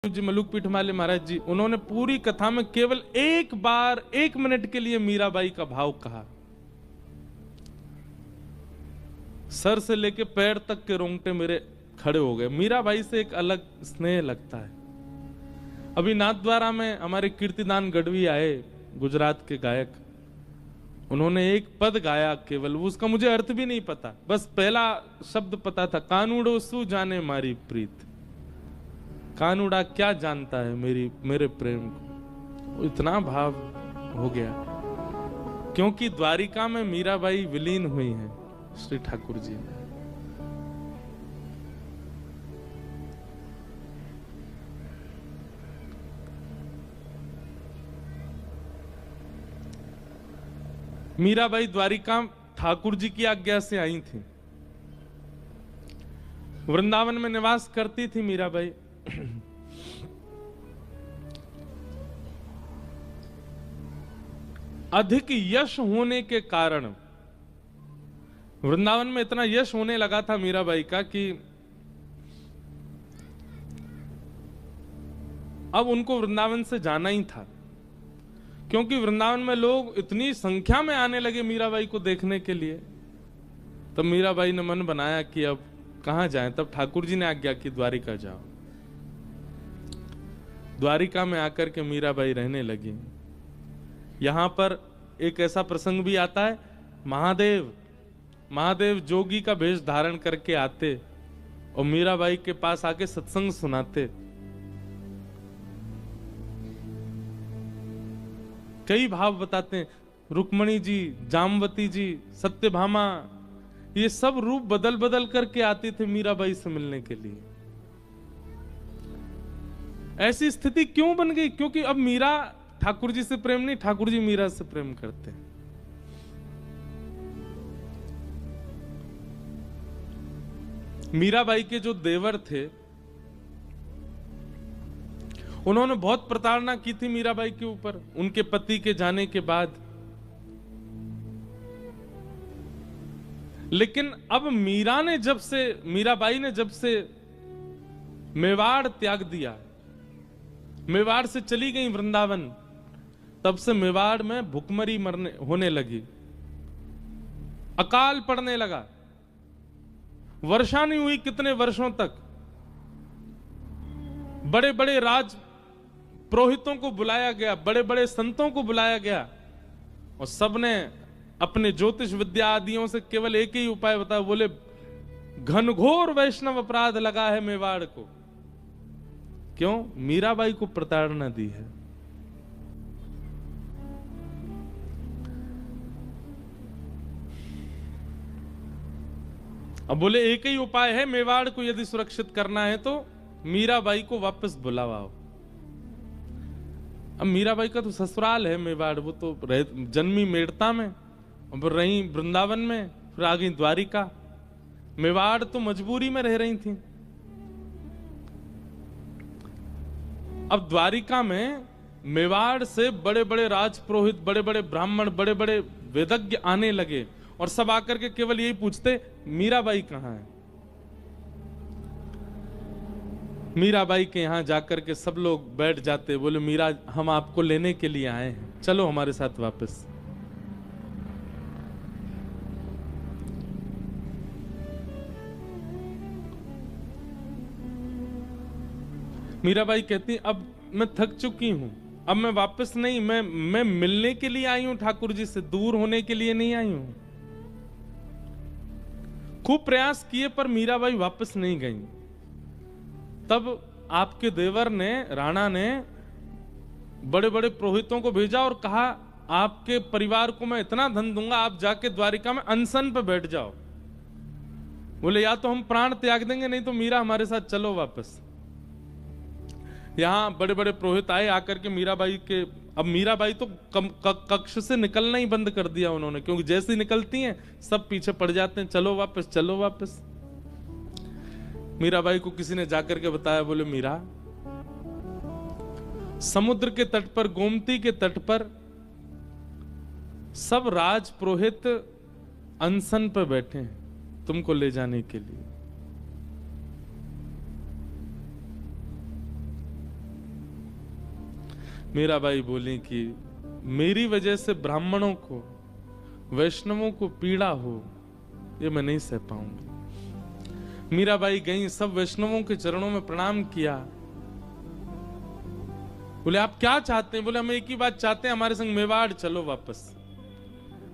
जी मलुक पीठमाले महाराज जी, उन्होंने पूरी कथा में केवल एक बार 1 मिनट के लिए मीराबाई का भाव कहा। सर से लेके पैर तक के रोंगटे मेरे खड़े हो गए। मीराबाई से एक अलग स्नेह लगता है। अभी नाथद्वारा में हमारे कीर्तिदान गढ़वी आए, गुजरात के गायक, उन्होंने एक पद गाया केवल, उसका मुझे अर्थ भी नहीं पता, बस पहला शब्द पता था, कानूड़ो सु जाने मारी प्रीत। कानूड़ा क्या जानता है मेरे प्रेम को। इतना भाव हो गया, क्योंकि द्वारिका में मीराबाई विलीन हुई हैं श्री ठाकुर जी। मीराबाई द्वारिका ठाकुर जी की आज्ञा से आई थी। वृंदावन में निवास करती थी मीराबाई। अधिक यश होने के कारण वृंदावन में इतना यश होने लगा था मीराबाई का कि अब उनको वृंदावन से जाना ही था, क्योंकि वृंदावन में लोग इतनी संख्या में आने लगे मीराबाई को देखने के लिए। तब मीराबाई ने मन बनाया कि अब कहां जाएं। तब ठाकुर जी ने आज्ञा की द्वारिका जाओ। द्वारिका में आकर के मीराबाई रहने लगी। यहां पर एक ऐसा प्रसंग भी आता है, महादेव जोगी का वेश धारण करके आते और मीराबाई के पास आके सत्संग सुनाते। कई भाव बताते हैं, रुक्मणी जी, जामवती जी, सत्यभामा, ये सब रूप बदल बदल करके आते थे मीराबाई से मिलने के लिए। ऐसी स्थिति क्यों बन गई? क्योंकि अब मीरा ठाकुर जी से प्रेम नहीं, ठाकुर जी मीरा से प्रेम करते हैं। मीराबाई के जो देवर थे, उन्होंने बहुत प्रताड़ना की थी मीराबाई के ऊपर उनके पति के जाने के बाद। लेकिन अब मीराबाई ने जब से मेवाड़ त्याग दिया, मेवाड़ से चली गई वृंदावन, तब से मेवाड़ में भुखमरी होने लगी, अकाल पड़ने लगा, वर्षा नहीं हुई कितने वर्षों तक। बड़े बड़े राज पुरोहितों को बुलाया गया, बड़े बड़े संतों को बुलाया गया, और सबने अपने ज्योतिष विद्या आदियों से केवल एक ही उपाय बताया, बोले घनघोर वैष्णव अपराध लगा है मेवाड़ को। क्यों? मीराबाई को प्रताड़ना दी है। अब बोले एक ही उपाय है, मेवाड़ को यदि सुरक्षित करना है तो मीराबाई को वापस बुलावाओ। अब मीराबाई का तो ससुराल है मेवाड़, वो तो जन्मी मेड़ता में, अब रही वृंदावन में, फिर आ गई द्वारिका। मेवाड़ तो मजबूरी में रह रही थी। अब द्वारिका में मेवाड़ से बड़े बड़े राजपुरोहित, बड़े बड़े ब्राह्मण, बड़े बड़े वेदज्ञ आने लगे, और सब आकर के केवल यही पूछते, मीराबाई कहां है? मीराबाई के यहां जाकर के सब लोग बैठ जाते, बोले मीरा, हम आपको लेने के लिए आए हैं, चलो हमारे साथ वापस। मीराबाई कहती, अब मैं थक चुकी हूं, अब मैं वापस नहीं, मैं मिलने के लिए आई हूं ठाकुर जी से, दूर होने के लिए नहीं आई हूं। खूब प्रयास किए पर मीराबाई वापस नहीं गई। तब आपके देवर ने, राणा ने, बड़े बड़े पुरोहितों को भेजा और कहा, आपके परिवार को मैं इतना धन दूंगा, आप जाके द्वारिका में अनशन पे बैठ जाओ। बोले या तो हम प्राण त्याग देंगे, नहीं तो मीरा हमारे साथ चलो वापस। यहां बड़े बड़े पुरोहित आए, आकर के मीराबाई के, अब मीराबाई तो कक्ष से निकलना ही बंद कर दिया उन्होंने, क्योंकि जैसे ही निकलती हैं सब पीछे पड़ जाते हैं, चलो वापस, चलो वापस। मीराबाई को किसी ने जाकर के बताया, बोले मीरा, समुद्र के तट पर, गोमती के तट पर सब राज पुरोहित अनशन पर बैठे हैं तुमको ले जाने के लिए। मीराबाई बोली कि मेरी वजह से ब्राह्मणों को, वैष्णवों को पीड़ा हो, ये मैं नहीं सह पाऊंगी। मीराबाई गई, सब वैष्णवों के चरणों में प्रणाम किया। बोले आप क्या चाहते हैं? बोले हम एक ही बात चाहते हैं, हमारे संग मेवाड़ चलो वापस।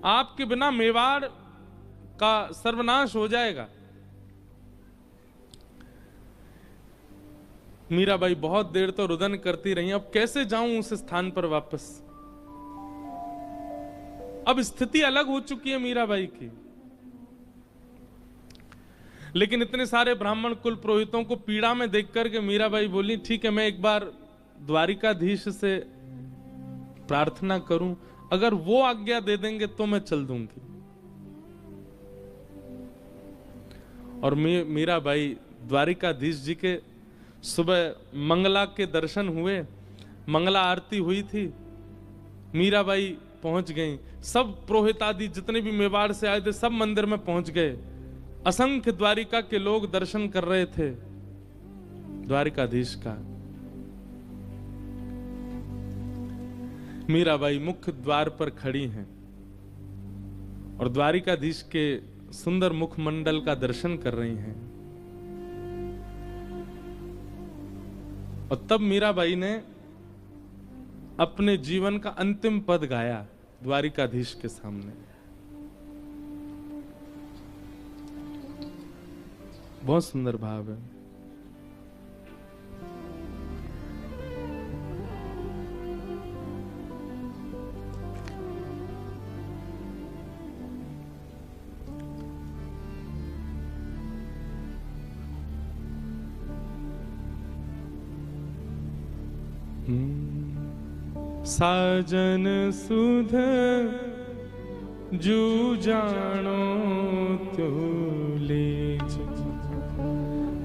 आपके बिना मेवाड़ का सर्वनाश हो जाएगा। मीराबाई बहुत देर तो रुदन करती रही, अब कैसे जाऊं उस स्थान पर वापस। अब स्थिति अलग हो चुकी है मीराबाई की, लेकिन इतने सारे ब्राह्मण कुल पुरोहितों को पीड़ा में देख करके मीराबाई बोली ठीक है, मैं एक बार द्वारिकाधीश से प्रार्थना करूं, अगर वो आज्ञा दे देंगे तो मैं चल दूंगी। और मीराबाई द्वारिकाधीश जी के सुबह मंगला के दर्शन हुए, मंगला आरती हुई थी, मीराबाई पहुंच गई। सब पुरोहित आदि जितने भी मेवाड़ से आए थे सब मंदिर में पहुंच गए। असंख्य द्वारिका के लोग दर्शन कर रहे थे द्वारिकाधीश का। मीराबाई मुख्य द्वार पर खड़ी हैं और द्वारिकाधीश के सुंदर मुखमंडल का दर्शन कर रही हैं। और तब मीराबाई ने अपने जीवन का अंतिम पद गाया द्वारिकाधीश के सामने। बहुत सुंदर भाव है। साजन सुध जू जानो त्यो लीज,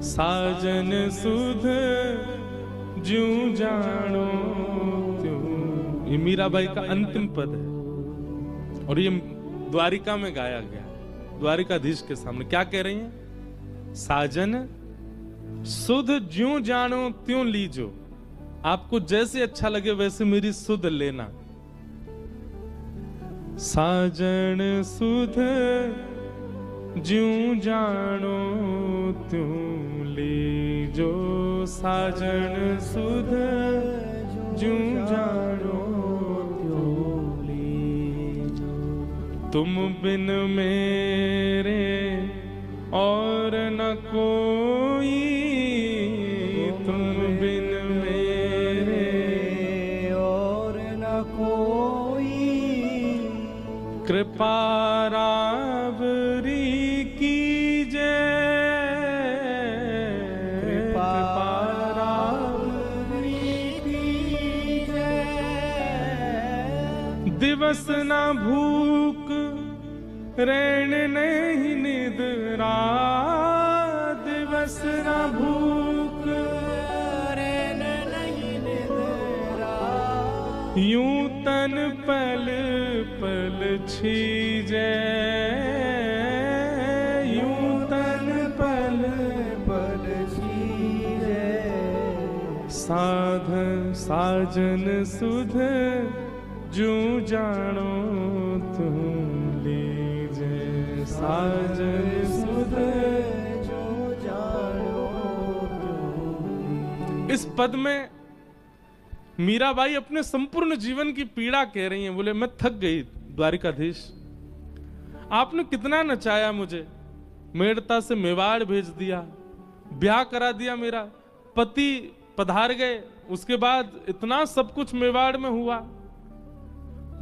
साजन सुध जू जानो त्यो। ये मीराबाई का अंतिम पद है और ये द्वारिका में गाया गया, द्वारिकाधीश के सामने। क्या कह रही हैं? साजन सुध ज्यों जानो त्यों लीजो, आपको जैसे अच्छा लगे वैसे मेरी सुध लेना। साजन सुध ज्यों जानो त्यों लीजो, साजन सुध ज्यों जानो त्यों लीजो। तुम बिन मेरे और न कोई, तुम बिन कृपा रावरी कीजे, कृपा रावरी कीजे। दिवस न भूख रैन नहीं निद्रा, दिवस न भूख रैन नहीं निद्रा। यूं तन पल पल छीजे, यूं तन पल पल छीजे। साधन साजन सुध जूं जानो तुम लीजे, साजन सुध जूं जानो तुम। इस पद में मीराबाई अपने संपूर्ण जीवन की पीड़ा कह रही हैं। बोले मैं थक गई द्वारिकाधीश, आपने कितना नचाया मुझे, मेड़ता से मेवाड़ भेज दिया, ब्याह करा दिया, मेरा पति पधार गए, उसके बाद इतना सब कुछ मेवाड़ में हुआ,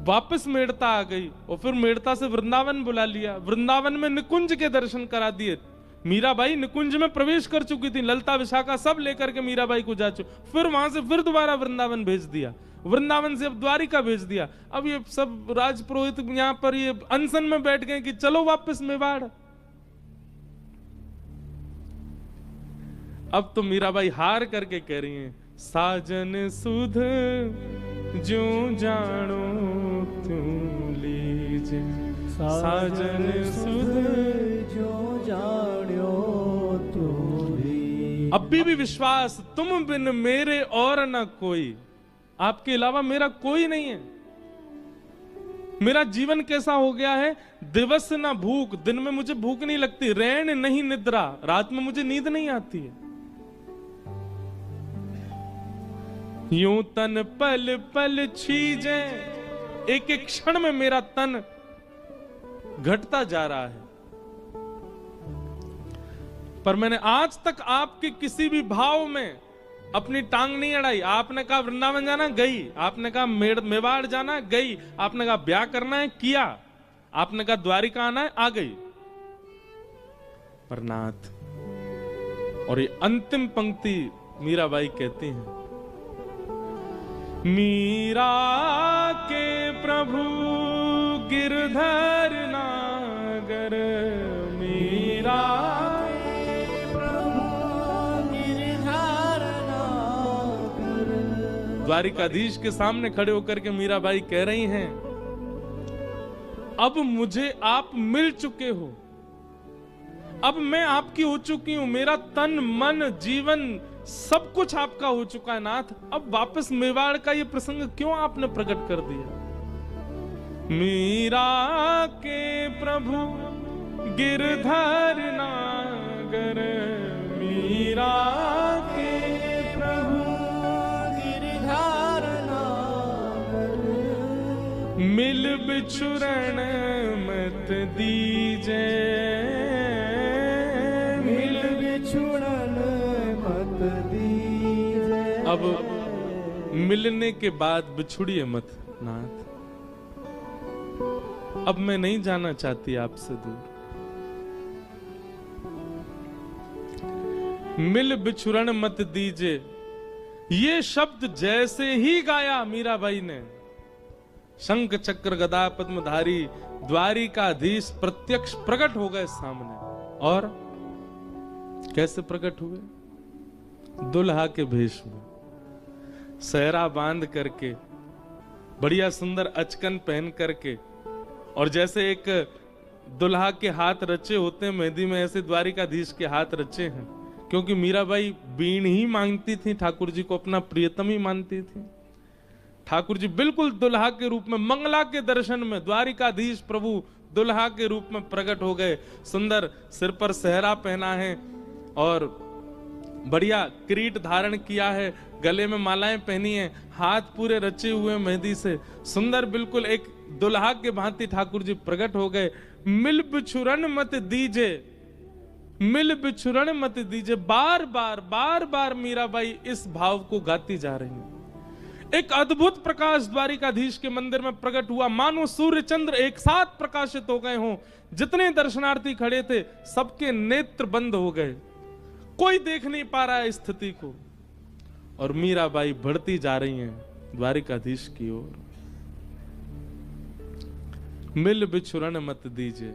वापस मेड़ता आ गई और फिर मेड़ता से वृंदावन बुला लिया, वृंदावन में निकुंज के दर्शन करा दिए। मीराबाई निकुंज में प्रवेश कर चुकी थी, ललता विशाखा सब लेकर के मीराबाई को जा चुकी, फिर वहां से फिर दोबारा वृंदावन भेज दिया, वृंदावन से अब द्वारिका भेज दिया। अब ये सब राजपुरोहित यहां पर ये अनशन में बैठ गए कि चलो वापस मेवाड़। अब तो मीराबाई हार करके कह रही हैं, साजन सुध ज्यों जानो त्यों लीजे, साजन सुध ज्यों जानो त्यों लीजे। अब भी विश्वास, तुम बिन मेरे और न कोई, आपके अलावा मेरा कोई नहीं है। मेरा जीवन कैसा हो गया है, दिवस ना भूख, दिन में मुझे भूख नहीं लगती, रैन नहीं निद्रा, रात में मुझे नींद नहीं आती है। यूं तन पल पल छीजे, एक एक क्षण में मेरा तन घटता जा रहा है। पर मैंने आज तक आपके किसी भी भाव में अपनी टांग नहीं अड़ाई। आपने कहा वृंदावन जाना, गई। आपने कहा मेवाड़ जाना, गई। आपने कहा ब्याह करना है, किया। आपने कहा द्वारिका आना है, आ गई। पर नाथ, और ये अंतिम पंक्ति मीराबाई कहती हैं, मीरा के प्रभु गिरधर नागर, मीरा द्वारिकाधीश के सामने खड़े होकर के मीराबाई कह रही हैं, अब मुझे आप मिल चुके हो, अब मैं आपकी हो चुकी हूं, मेरा तन मन जीवन सब कुछ आपका हो चुका है नाथ। अब वापस मेवाड़ का ये प्रसंग क्यों आपने प्रकट कर दिया? मीरा के प्रभु गिरधर नागर, मीरा के प्रभु गिरधर नागर, मिल बिछुरण मत दीजे, मिल बिछुरण मत दीजे। अब मिलने के बाद बिछुड़िए मत नाथ, अब मैं नहीं जाना चाहती आपसे दूर। मिल बिछुरण मत दीजे, ये शब्द जैसे ही गाया मीराबाई ने, शंख चक्र गदा पद्मधारी द्वारिकाधीश प्रत्यक्ष प्रकट हो गए सामने। और कैसे प्रकट हुए? दुल्हा के भेष में, सहरा बांध करके, बढ़िया सुंदर अचकन पहन करके, और जैसे एक दुल्हा के हाथ रचे होते हैं मेहंदी में, ऐसे द्वारिकाधीश के हाथ रचे हैं। क्योंकि मीराबाई बीण ही मांगती थी, ठाकुर जी को अपना प्रियतम ही मानती थी। ठाकुर जी बिल्कुल दुल्हा के रूप में, मंगला के दर्शन में द्वारिकाधीश प्रभु दुल्हा के रूप में प्रकट हो गए। सुंदर सिर पर सहरा पहना है और बढ़िया किरीट धारण किया है, गले में मालाएं पहनी है, हाथ पूरे रचे हुए मेहंदी से, सुंदर बिल्कुल एक दुल्हा के भांति ठाकुर जी प्रकट हो गए। मिल बिछुरन मत दीजे, मिल बिछुरन मत दीजे, बार बार मीराबाई इस भाव को गाती जा रही है। एक अद्भुत प्रकाश द्वारिकाधीश के मंदिर में प्रकट हुआ, मानो सूर्य चंद्र एक साथ प्रकाशित हो गए हों। जितने दर्शनार्थी खड़े थे सबके नेत्र बंद हो गए, कोई देख नहीं पा रहा है स्थिति को। और मीराबाई बढ़ती जा रही हैं द्वारिकाधीश की ओर। मिल बिछुरन मत दीजिए।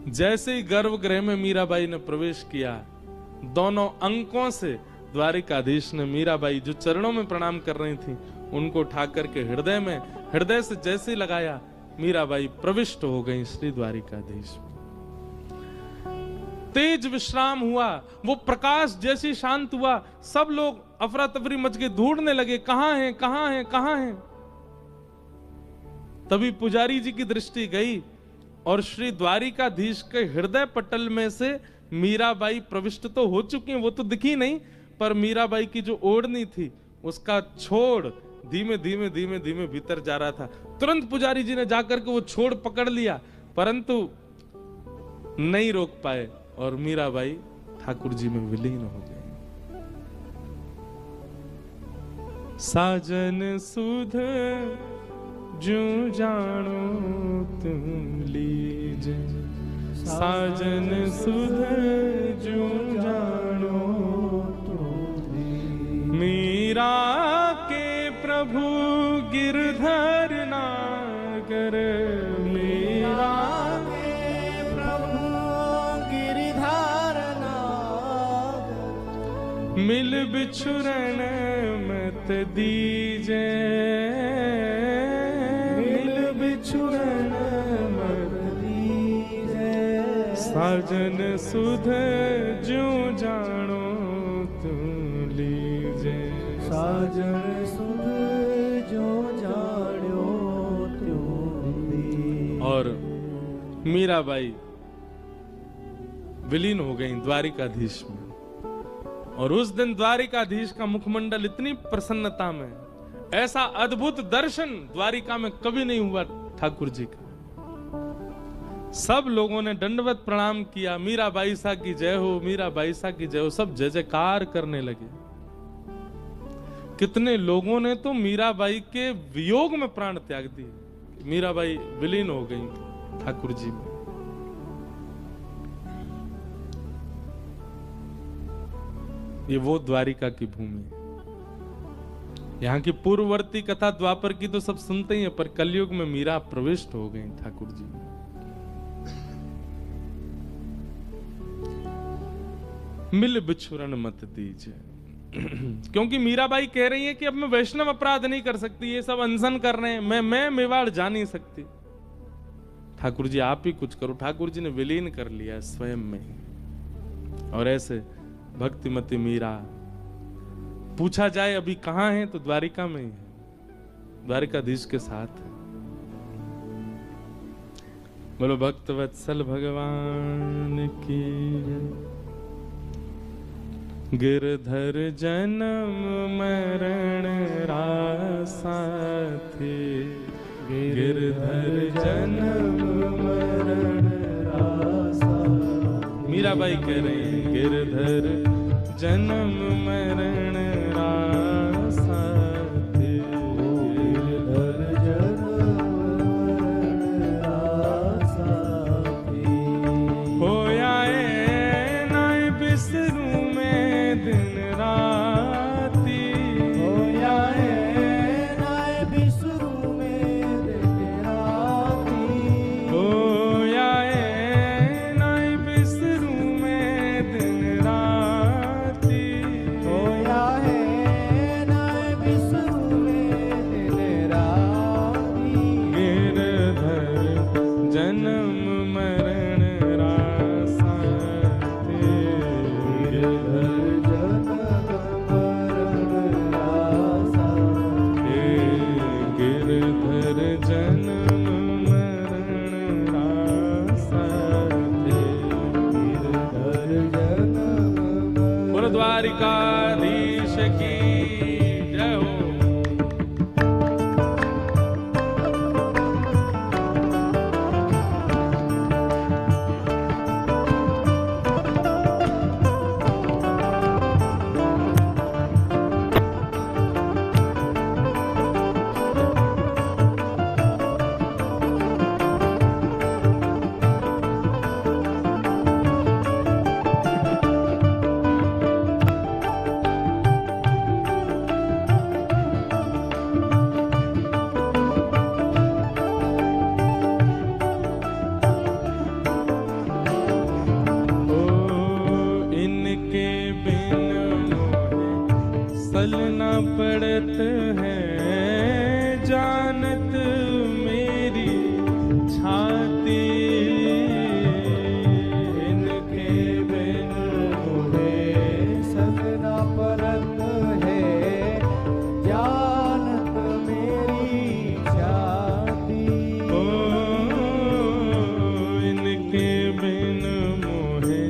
जैसे ही गर्भगृह में मीराबाई ने प्रवेश किया, दोनों अंकों से द्वारिकाधीश ने मीराबाई जो चरणों में प्रणाम कर रही थी उनको उठा करके हृदय में, हृदय से जैसे लगाया, मीराबाई प्रविष्ट हो गई श्री द्वारिकाधीश। तेज विश्राम हुआ, वो प्रकाश जैसे शांत हुआ, सब लोग अफरा तफरी मच के ढूंढने लगे, कहां है कहां है कहां है। तभी पुजारी जी की दृष्टि गई और श्री द्वारिकाधीश के हृदय पटल में से मीराबाई प्रविष्ट तो हो चुकी हैं, वो तो दिखी नहीं, पर मीराबाई की जो ओढ़नी थी उसका छोड़ धीमे धीमे धीमे धीमे भीतर जा रहा था। तुरंत पुजारी जी ने जाकर के वो छोड़ पकड़ लिया, परंतु नहीं रोक पाए और मीराबाई ठाकुर जी में विलीन हो गई। साजन सुध जो जानो तुम लीजे, साजन सुध जो जानो मीरा के प्रभु गिरधर नागर, मीरा के प्रभु गिरधर नागर, मिल बिछुरन मत दीजे, मिल बिछुरन मत दीजे, साजन सुध जो जानो तुम लीजे, साजन सुध और मीराबाई विलीन हो गई द्वारिकाधीश में। और उस दिन द्वारिकाधीश का मुखमंडल इतनी प्रसन्नता में, ऐसा अद्भुत दर्शन द्वारिका में कभी नहीं हुआ ठाकुर जी का। सब लोगों ने दंडवत प्रणाम किया, मीराबाई सा की जय हो, मीराबाई सा की जय हो, सब जय जयकार करने लगे। कितने लोगों ने तो मीराबाई के वियोग में प्राण त्याग दिए। मीराबाई विलीन हो गई ठाकुर जी में। ये वो द्वारिका की भूमि है। यहाँ की पूर्ववर्ती कथा द्वापर की तो सब सुनते ही हैं, पर कलयुग में मीरा प्रविष्ट हो गई ठाकुर जी में। मिल बिछुरन मत दीजिए, क्योंकि मीराबाई कह रही है कि अब मैं वैष्णव अपराध नहीं कर सकती, ये सब अनशन कर रहे हैं, मैं मेवाड़ जा नहीं सकती। ठाकुर जी आप ही कुछ करो। ठाकुर जी ने विलीन कर लिया स्वयं में ही। और ऐसे भक्तिमती मीरा, पूछा जाए अभी कहां है तो द्वारिका में ही है, द्वारिकाधीश के साथ है। बोलो भक्तवत्सल भगवान की। गिरधर जन्म मरण रासा थे, गिरधर जन्म मरण रासा। मीराबाई कह रही है गिरधर जन्म मरण रासा थे, गिरधर जन्म मरण रासा थे। होया नाय बिसरू में दिन राती, होया नाय बिसरू में दिन राती, होया नाय बिसरू में दिन राती, होया नाय बिसरू में दिन राती। गिरधर जन्म मरण रासा थे, गिरधर जन्म मरण रासा थे, गिरधर जन्म मरण रासा थे, गिरधर जन्म। बोलो द्वारिकाधीश की जय हो। इनके बिन मोहे सलना पड़त है, जानत मेरी छाती। इनके बिन मोहे सलना पड़त है, जानत मेरी छाती। ओ इनके बिन मोहे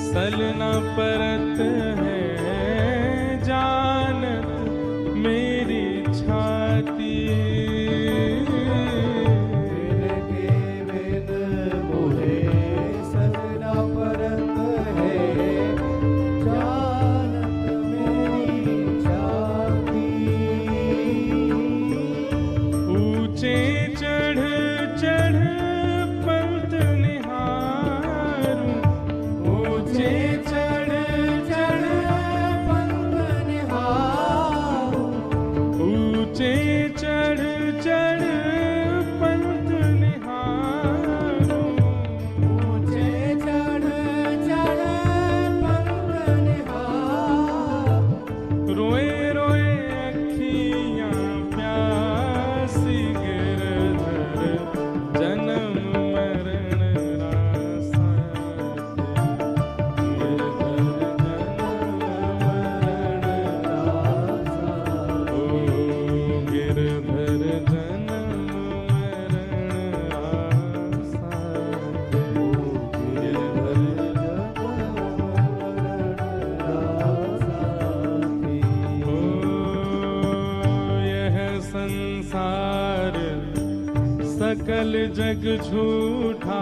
सलना परत है, जानत मेरी छाती। इनके बिन मोहे सलना परत है, जानत मेरी छाती। ऊंचे चढ़ चढ़ पंथ निहारूं, ऊंचे चढ़ चढ़ पंथ निहारूं, ऊंचे चढ़ सकल जग झूठा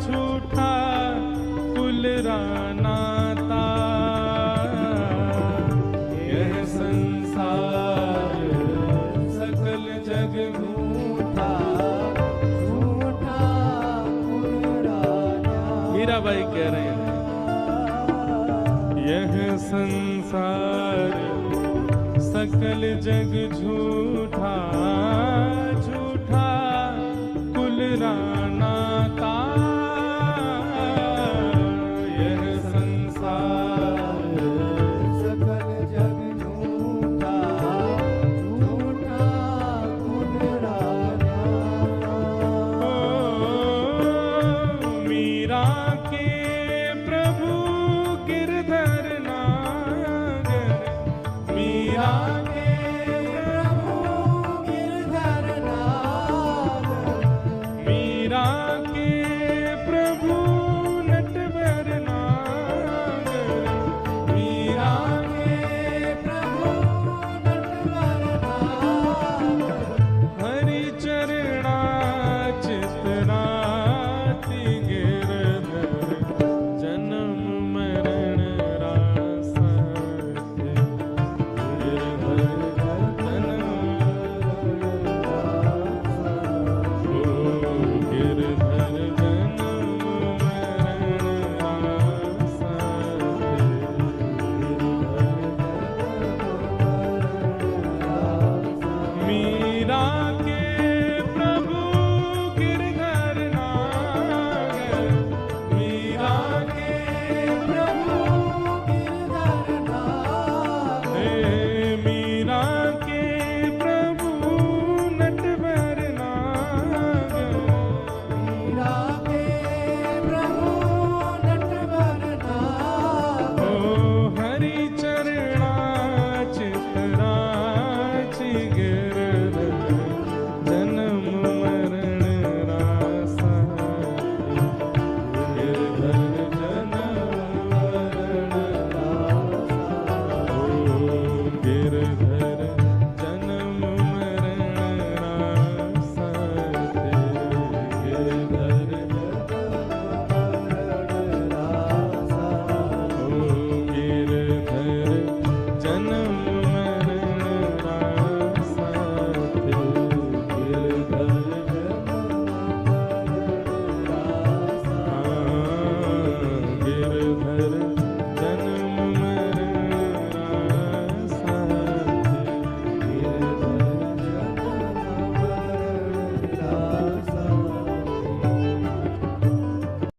झूठा कुल रानाता, यह संसार सकल जग झूठा झूठा कुल रानाता। मीराबाई कह रहे हैं यह संसार सकल जग झूठा झूठा कुल रानाता।